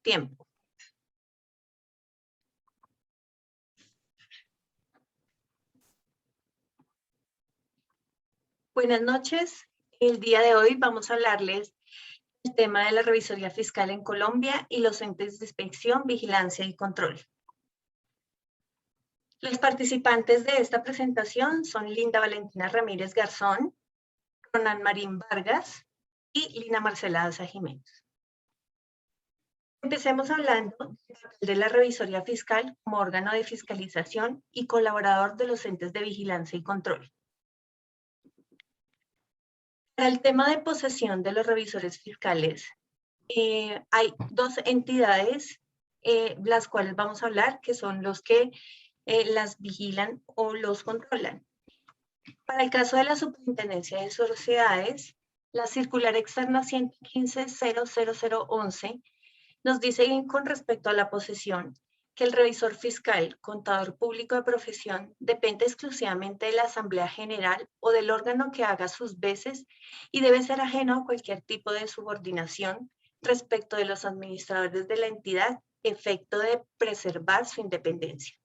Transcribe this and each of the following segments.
tiempo. Buenas noches. El día de hoy vamos a hablarles del tema de la revisoría fiscal en Colombia y los entes de inspección, vigilancia y control. Los participantes de esta presentación son Linda Valentina Ramírez Garzón, Ronan Marín Vargas y Lina Marcela Daza Jiménez. Empecemos hablando de la revisoría fiscal como órgano de fiscalización y colaborador de los entes de vigilancia y control. Para el tema de posesión de los revisores fiscales, hay dos entidades las cuales vamos a hablar, que son los que las vigilan o los controlan. Para el caso de la Superintendencia de Sociedades, la circular externa 115.00011 nos dice con respecto a la posesión que el revisor fiscal, contador público de profesión, depende exclusivamente de la Asamblea General o del órgano que haga sus veces y debe ser ajeno a cualquier tipo de subordinación respecto de los administradores de la entidad, efecto de preservar su independencia.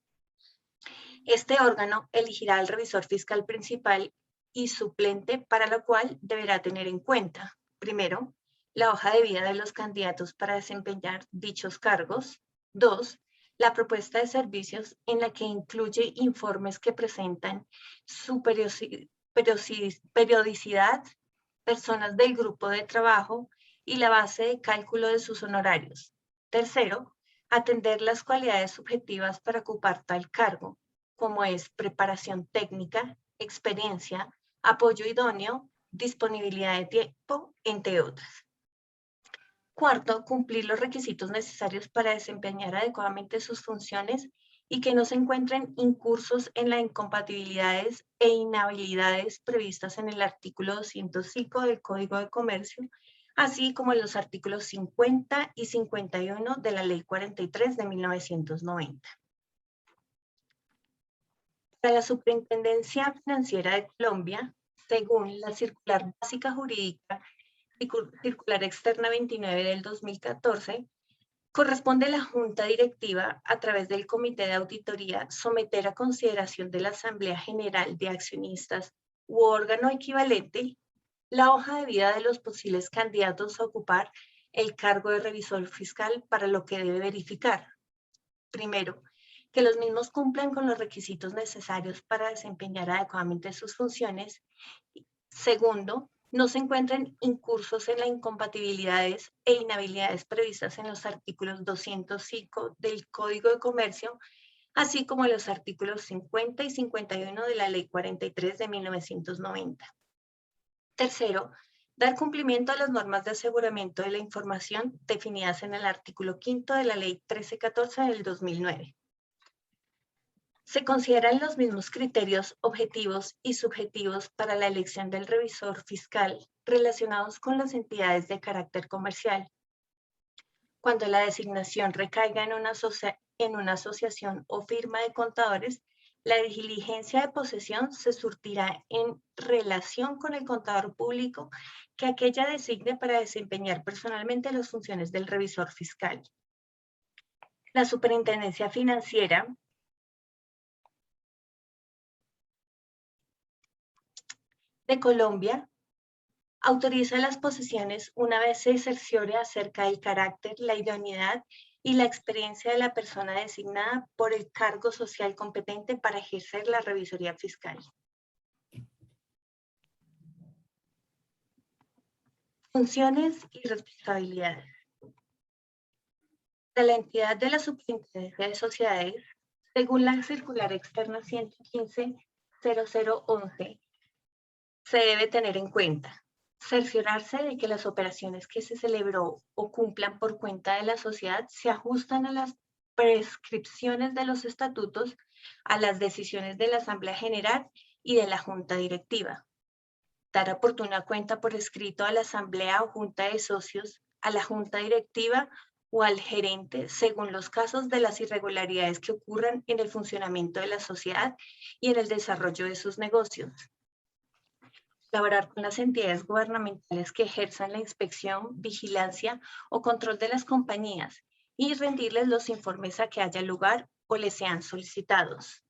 Este órgano elegirá al revisor fiscal principal y suplente, para lo cual deberá tener en cuenta, primero, la hoja de vida de los candidatos para desempeñar dichos cargos. 2, la propuesta de servicios en la que incluye informes que presentan su periodicidad, personas del grupo de trabajo y la base de cálculo de sus honorarios. Tercero, atender las cualidades subjetivas para ocupar tal cargo, como es preparación técnica, experiencia, apoyo idóneo, disponibilidad de tiempo, entre otras. Cuarto, cumplir los requisitos necesarios para desempeñar adecuadamente sus funciones y que no se encuentren incursos en las incompatibilidades e inhabilidades previstas en el artículo 205 del Código de Comercio, así como en los artículos 50 y 51 de la Ley 43 de 1990. Para la Superintendencia Financiera de Colombia, según la Circular Básica Jurídica, Circular Externa 29 del 2014, corresponde a la Junta Directiva, a través del Comité de Auditoría, someter a consideración de la Asamblea General de Accionistas u órgano equivalente la hoja de vida de los posibles candidatos a ocupar el cargo de revisor fiscal, para lo que debe verificar. Primero, que los mismos cumplan con los requisitos necesarios para desempeñar adecuadamente sus funciones. Segundo, no se encuentren incursos en las incompatibilidades e inhabilidades previstas en los artículos 205 del Código de Comercio, así como en los artículos 50 y 51 de la Ley 43 de 1990. Tercero, dar cumplimiento a las normas de aseguramiento de la información definidas en el artículo 5 de la Ley 1314 del 2009. Se consideran los mismos criterios objetivos y subjetivos para la elección del revisor fiscal relacionados con las entidades de carácter comercial. Cuando la designación recaiga en una asociación o firma de contadores, la diligencia de posesión se surtirá en relación con el contador público que aquella designe para desempeñar personalmente las funciones del revisor fiscal. La Superintendencia Financiera de Colombia autoriza las posesiones una vez se cerciore acerca del carácter, la idoneidad y la experiencia de la persona designada por el cargo social competente para ejercer la revisoría fiscal. Funciones y responsabilidades. De la entidad de la Superintendencia de Sociedades, según la Circular Externa 115.011, se debe tener en cuenta cerciorarse de que las operaciones que se celebró o cumplan por cuenta de la sociedad se ajustan a las prescripciones de los estatutos, a las decisiones de la Asamblea General y de la Junta Directiva. Dar oportuna cuenta por escrito a la Asamblea o Junta de Socios, a la Junta Directiva o al gerente, según los casos de las irregularidades que ocurran en el funcionamiento de la sociedad y en el desarrollo de sus negocios. Colaborar con las entidades gubernamentales que ejerzan la inspección, vigilancia o control de las compañías y rendirles los informes a que haya lugar o les sean solicitados.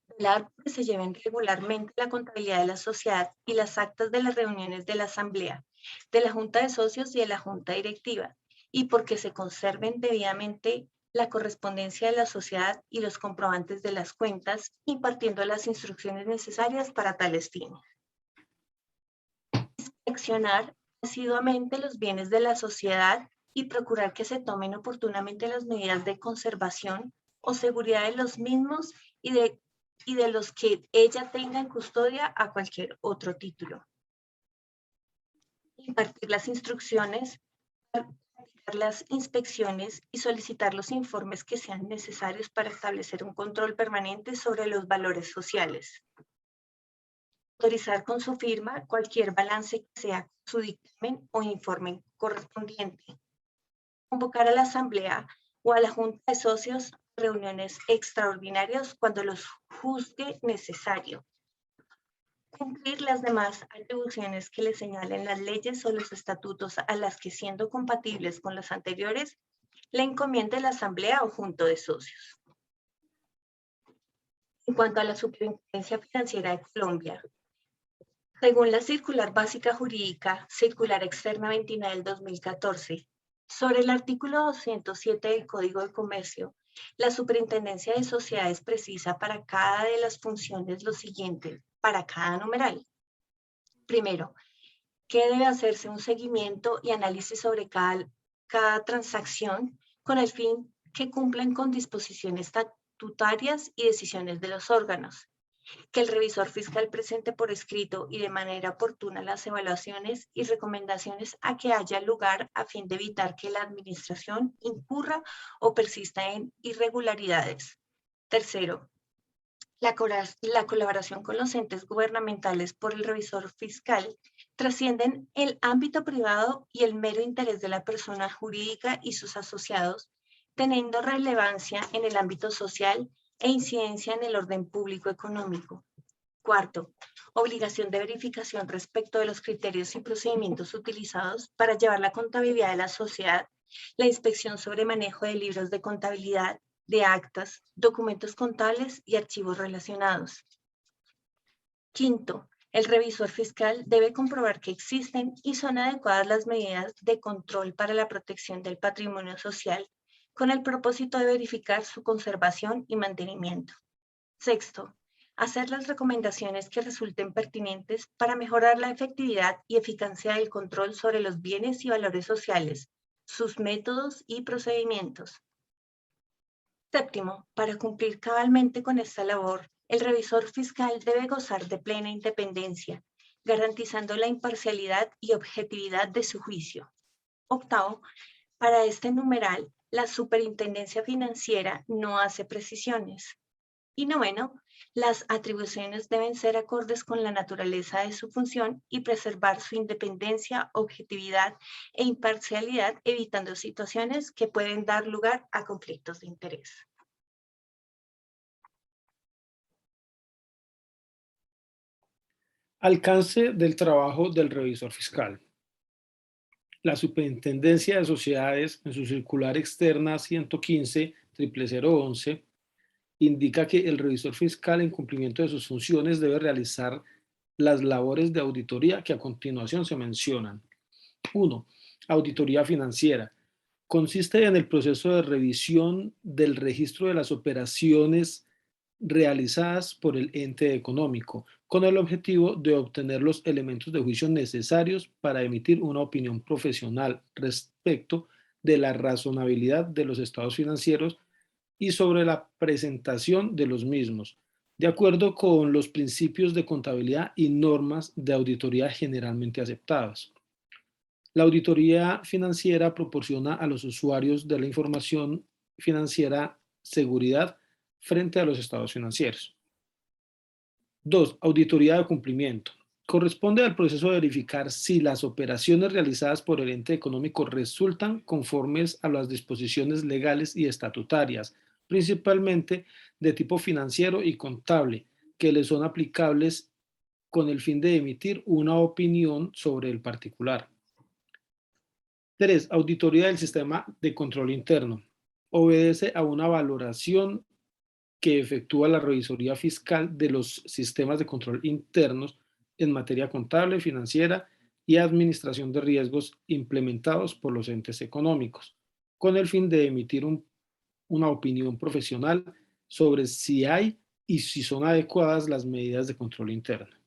Velar porque se lleven regularmente la contabilidad de la sociedad y las actas de las reuniones de la Asamblea, de la Junta de Socios y de la Junta Directiva, y porque se conserven debidamente la correspondencia de la sociedad y los comprobantes de las cuentas, impartiendo las instrucciones necesarias para tales fines. Inspeccionar asiduamente los bienes de la sociedad y procurar que se tomen oportunamente las medidas de conservación o seguridad de los mismos y de los que ella tenga en custodia a cualquier otro título. Impartir las instrucciones, practicar las inspecciones y solicitar los informes que sean necesarios para establecer un control permanente sobre los valores sociales. Autorizar con su firma cualquier balance que sea su dictamen o informe correspondiente. Convocar a la Asamblea o a la Junta de Socios reuniones extraordinarias cuando los juzgue necesario. Cumplir las demás atribuciones que le señalen las leyes o los estatutos a las que, siendo compatibles con las anteriores, le encomiende la Asamblea o Junta de Socios. En cuanto a la Superintendencia Financiera de Colombia, según la Circular Básica Jurídica, Circular Externa 29 del 2014, sobre el artículo 207 del Código de Comercio, la Superintendencia de Sociedades precisa para cada de las funciones lo siguiente, para cada numeral. Primero, que debe hacerse un seguimiento y análisis sobre cada transacción con el fin que cumplan con disposiciones estatutarias y decisiones de los órganos. Que el revisor fiscal presente por escrito y de manera oportuna las evaluaciones y recomendaciones a que haya lugar a fin de evitar que la administración incurra o persista en irregularidades. Tercero, la colaboración con los entes gubernamentales por el revisor fiscal trascienden el ámbito privado y el mero interés de la persona jurídica y sus asociados, teniendo relevancia en el ámbito social e incidencia en el orden público económico. Cuarto, obligación de verificación respecto de los criterios y procedimientos utilizados para llevar la contabilidad de la sociedad, la inspección sobre manejo de libros de contabilidad, de actas, documentos contables y archivos relacionados. Quinto, el revisor fiscal debe comprobar que existen y son adecuadas las medidas de control para la protección del patrimonio social, con el propósito de verificar su conservación y mantenimiento. Sexto, hacer las recomendaciones que resulten pertinentes para mejorar la efectividad y eficacia del control sobre los bienes y valores sociales, sus métodos y procedimientos. Séptimo, para cumplir cabalmente con esta labor, el revisor fiscal debe gozar de plena independencia, garantizando la imparcialidad y objetividad de su juicio. Octavo, para este numeral, la Superintendencia Financiera no hace precisiones. Y noveno, las atribuciones deben ser acordes con la naturaleza de su función y preservar su independencia, objetividad e imparcialidad, evitando situaciones que pueden dar lugar a conflictos de interés. Alcance del trabajo del revisor fiscal. La Superintendencia de Sociedades, en su circular externa 115-00011, indica que el revisor fiscal, en cumplimiento de sus funciones, debe realizar las labores de auditoría que a continuación se mencionan. 1. Auditoría financiera. Consiste en el proceso de revisión del registro de las operaciones realizadas por el ente económico, con el objetivo de obtener los elementos de juicio necesarios para emitir una opinión profesional respecto de la razonabilidad de los estados financieros y sobre la presentación de los mismos, de acuerdo con los principios de contabilidad y normas de auditoría generalmente aceptadas. La auditoría financiera proporciona a los usuarios de la información financiera seguridad frente a los estados financieros. 2. Auditoría de cumplimiento. Corresponde al proceso de verificar si las operaciones realizadas por el ente económico resultan conformes a las disposiciones legales y estatutarias, principalmente de tipo financiero y contable, que le son aplicables con el fin de emitir una opinión sobre el particular. 3. Auditoría del sistema de control interno. Obedece a una valoración que efectúa la revisoría fiscal de los sistemas de control internos en materia contable, financiera y administración de riesgos implementados por los entes económicos, con el fin de emitir una opinión profesional sobre si hay y si son adecuadas las medidas de control interno.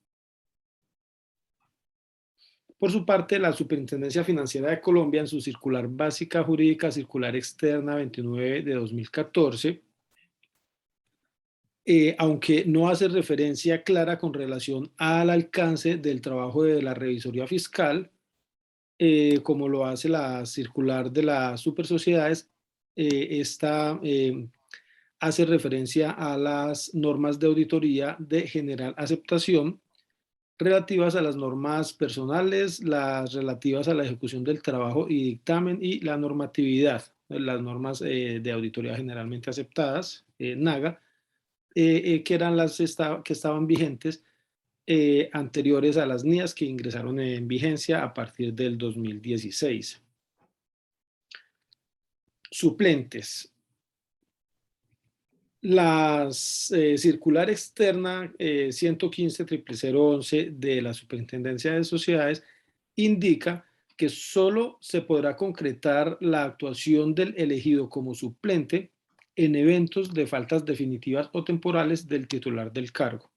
Por su parte, la Superintendencia Financiera de Colombia, en su circular básica jurídica circular externa 29 de 2014, aunque no hace referencia clara con relación al alcance del trabajo de la revisoría fiscal, como lo hace la circular de las supersociedades, esta hace referencia a las normas de auditoría de general aceptación relativas a las normas personales, las relativas a la ejecución del trabajo y dictamen y la normatividad, las normas de auditoría generalmente aceptadas, NAGA, que eran las que estaban vigentes anteriores a las NIAs que ingresaron en vigencia a partir del 2016. Suplentes. La circular externa 115.011 de la Superintendencia de Sociedades indica que solo se podrá concretar la actuación del elegido como suplente en eventos de faltas definitivas o temporales del titular del cargo.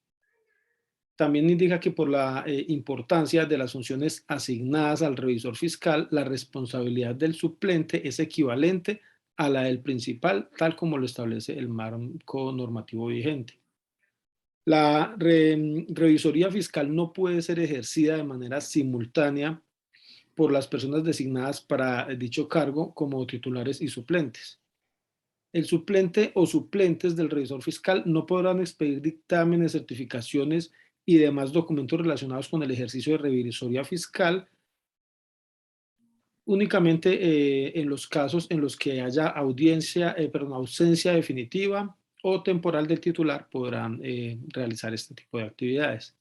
También indica que por la importancia de las funciones asignadas al revisor fiscal, la responsabilidad del suplente es equivalente a la del principal, tal como lo establece el marco normativo vigente. La revisoría fiscal no puede ser ejercida de manera simultánea por las personas designadas para dicho cargo como titulares y suplentes. El suplente o suplentes del revisor fiscal no podrán expedir dictámenes, certificaciones y demás documentos relacionados con el ejercicio de revisoría fiscal únicamente en los casos en los que haya ausencia definitiva o temporal del titular podrán realizar este tipo de actividades.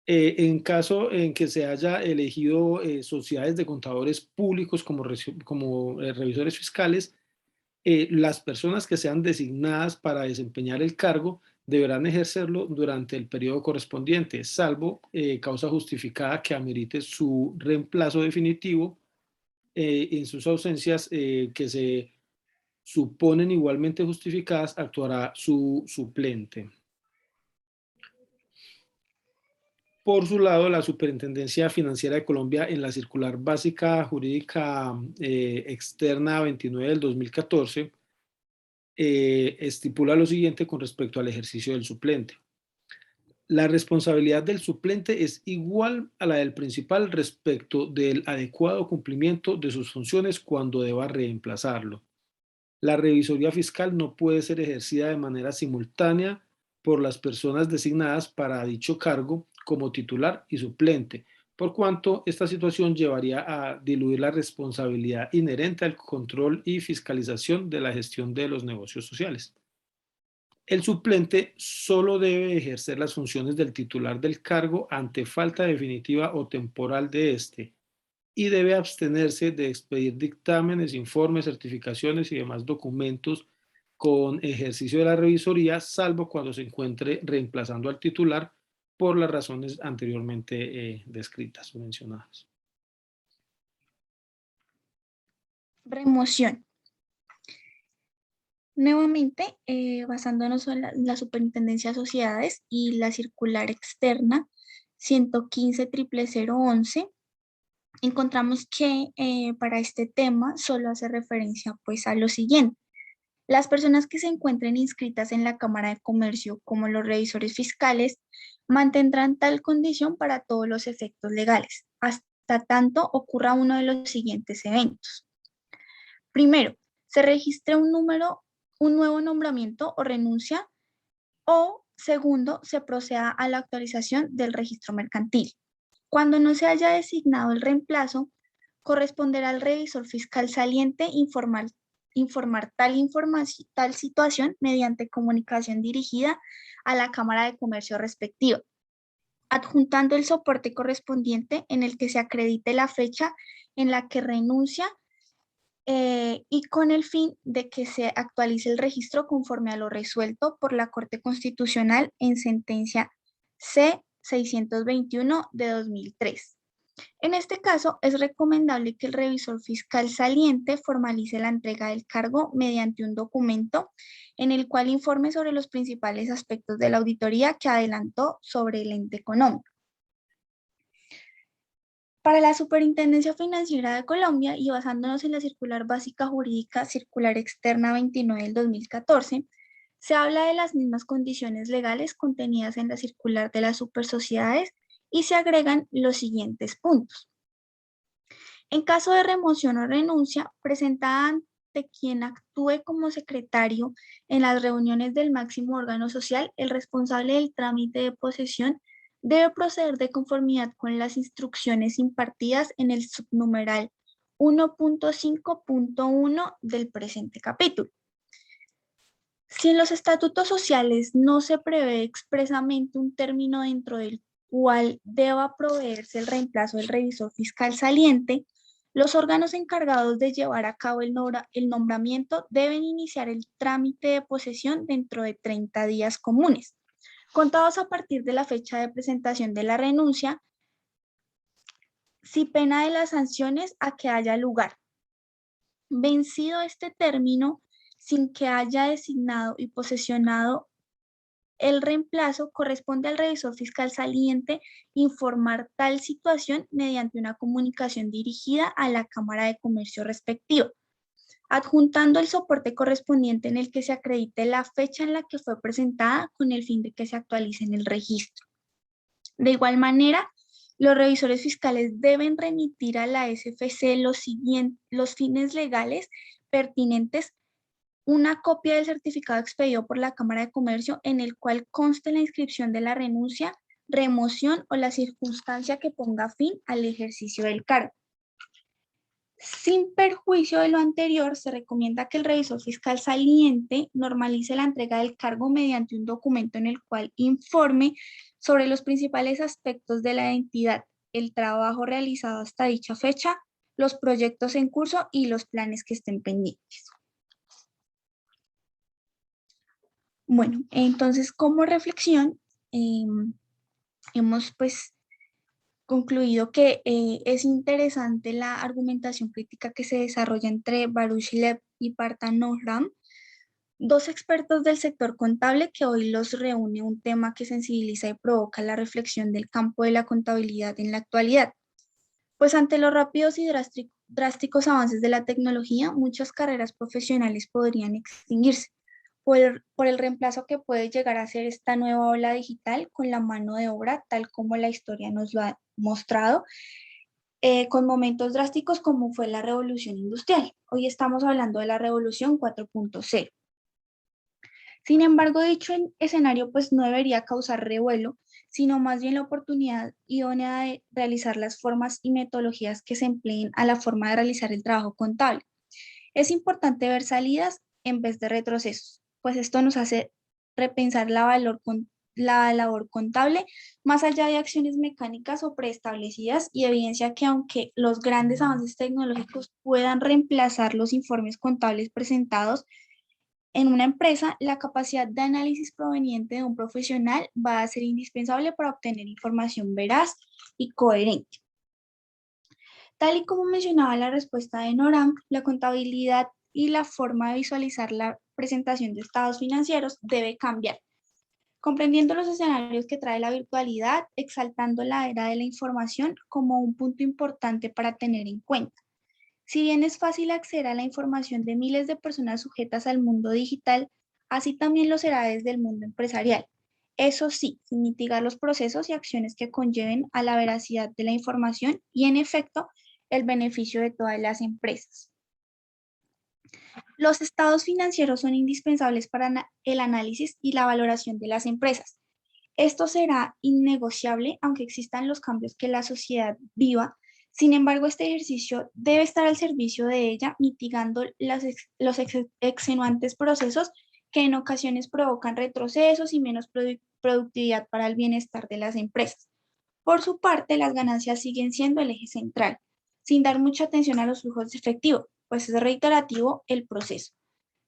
En caso en que se haya elegido sociedades de contadores públicos como revisores fiscales, las personas que sean designadas para desempeñar el cargo deberán ejercerlo durante el periodo correspondiente, salvo causa justificada que amerite su reemplazo definitivo en sus ausencias que se suponen igualmente justificadas, actuará su suplente. Por su lado, la Superintendencia Financiera de Colombia, en la circular básica jurídica externa 29 del 2014, estipula lo siguiente con respecto al ejercicio del suplente. La responsabilidad del suplente es igual a la del principal respecto del adecuado cumplimiento de sus funciones cuando deba reemplazarlo. La revisoría fiscal no puede ser ejercida de manera simultánea por las personas designadas para dicho cargo como titular y suplente, por cuanto esta situación llevaría a diluir la responsabilidad inherente al control y fiscalización de la gestión de los negocios sociales. El suplente solo debe ejercer las funciones del titular del cargo ante falta definitiva o temporal de éste y debe abstenerse de expedir dictámenes, informes, certificaciones y demás documentos con ejercicio de la revisoría, salvo cuando se encuentre reemplazando al titular por las razones anteriormente descritas o mencionadas. Remoción. Nuevamente, basándonos en la Superintendencia de Sociedades y la circular externa 115.011, encontramos que para este tema solo hace referencia pues a lo siguiente. Las personas que se encuentren inscritas en la Cámara de Comercio como los revisores fiscales mantendrán tal condición para todos los efectos legales, hasta tanto ocurra uno de los siguientes eventos. Primero, se registre un nuevo nombramiento o renuncia, o segundo, se proceda a la actualización del registro mercantil. Cuando no se haya designado el reemplazo, corresponderá al revisor fiscal saliente informar tal situación mediante comunicación dirigida a la Cámara de Comercio respectiva. adjuntando el soporte correspondiente en el que se acredite la fecha en la que renuncia y con el fin de que se actualice el registro conforme a lo resuelto por la Corte Constitucional en sentencia C-621 de 2003. En este caso, es recomendable que el revisor fiscal saliente formalice la entrega del cargo mediante un documento en el cual informe sobre los principales aspectos de la auditoría que adelantó sobre el ente económico. Para la Superintendencia Financiera de Colombia y basándonos en la Circular Básica Jurídica Circular Externa 29 del 2014, se habla de las mismas condiciones legales contenidas en la Circular de las Supersociedades y se agregan los siguientes puntos. En caso de remoción o renuncia, presentada ante quien actúe como secretario en las reuniones del máximo órgano social, el responsable del trámite de posesión debe proceder de conformidad con las instrucciones impartidas en el subnumeral 1.5.1 del presente capítulo. Si en los estatutos sociales no se prevé expresamente un término dentro del cual deba proveerse el reemplazo del revisor fiscal saliente, los órganos encargados de llevar a cabo el nombramiento deben iniciar el trámite de posesión dentro de 30 días comunes, contados a partir de la fecha de presentación de la renuncia, si pena de las sanciones a que haya lugar. Vencido este término, sin que haya designado y posesionado el reemplazo, corresponde al revisor fiscal saliente informar tal situación mediante una comunicación dirigida a la Cámara de Comercio respectiva, adjuntando el soporte correspondiente en el que se acredite la fecha en la que fue presentada con el fin de que se actualice en el registro. De igual manera, los revisores fiscales deben remitir a la SFC los fines legales pertinentes, una copia del certificado expedido por la Cámara de Comercio en el cual conste la inscripción de la renuncia, remoción o la circunstancia que ponga fin al ejercicio del cargo. Sin perjuicio de lo anterior, se recomienda que el revisor fiscal saliente normalice la entrega del cargo mediante un documento en el cual informe sobre los principales aspectos de la entidad, el trabajo realizado hasta dicha fecha, los proyectos en curso y los planes que estén pendientes. Bueno, entonces como reflexión, hemos concluido que es interesante la argumentación crítica que se desarrolla entre Baruch Lev y Partha Nohram, dos expertos del sector contable que hoy los reúne un tema que sensibiliza y provoca la reflexión del campo de la contabilidad en la actualidad. Pues ante los rápidos y drásticos avances de la tecnología, muchas carreras profesionales podrían extinguirse por el reemplazo que puede llegar a ser esta nueva ola digital con la mano de obra, tal como la historia nos lo ha mostrado, con momentos drásticos como fue la revolución industrial. Hoy estamos hablando de la revolución 4.0. Sin embargo, dicho escenario no debería causar revuelo, sino más bien la oportunidad idónea de realizar las formas y metodologías que se empleen a la forma de realizar el trabajo contable. Es importante ver salidas en vez de retrocesos, pues esto nos hace repensar la labor contable más allá de acciones mecánicas o preestablecidas y evidencia que aunque los grandes avances tecnológicos puedan reemplazar los informes contables presentados en una empresa, la capacidad de análisis proveniente de un profesional va a ser indispensable para obtener información veraz y coherente. Tal y como mencionaba la respuesta de Nohram, la contabilidad y la forma de visualizar la presentación de estados financieros debe cambiar, comprendiendo los escenarios que trae la virtualidad, exaltando la era de la información como un punto importante para tener en cuenta. Si bien es fácil acceder a la información de miles de personas sujetas al mundo digital, así también lo será desde el mundo empresarial. Eso sí, sin mitigar los procesos y acciones que conlleven a la veracidad de la información y, en efecto, el beneficio de todas las empresas. Los estados financieros son indispensables para el análisis y la valoración de las empresas. Esto será innegociable aunque existan los cambios que la sociedad viva. Sin embargo, este ejercicio debe estar al servicio de ella, mitigando los extenuantes procesos que en ocasiones provocan retrocesos y menos productividad para el bienestar de las empresas. Por su parte, las ganancias siguen siendo el eje central, sin dar mucha atención a los flujos de efectivo, pues es reiterativo el proceso.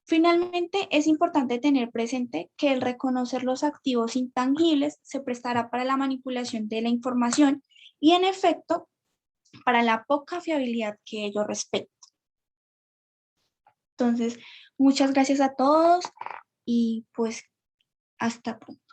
Finalmente, es importante tener presente que el reconocer los activos intangibles se prestará para la manipulación de la información y, en efecto, para la poca fiabilidad que ello respecta. Entonces, muchas gracias a todos y pues hasta pronto.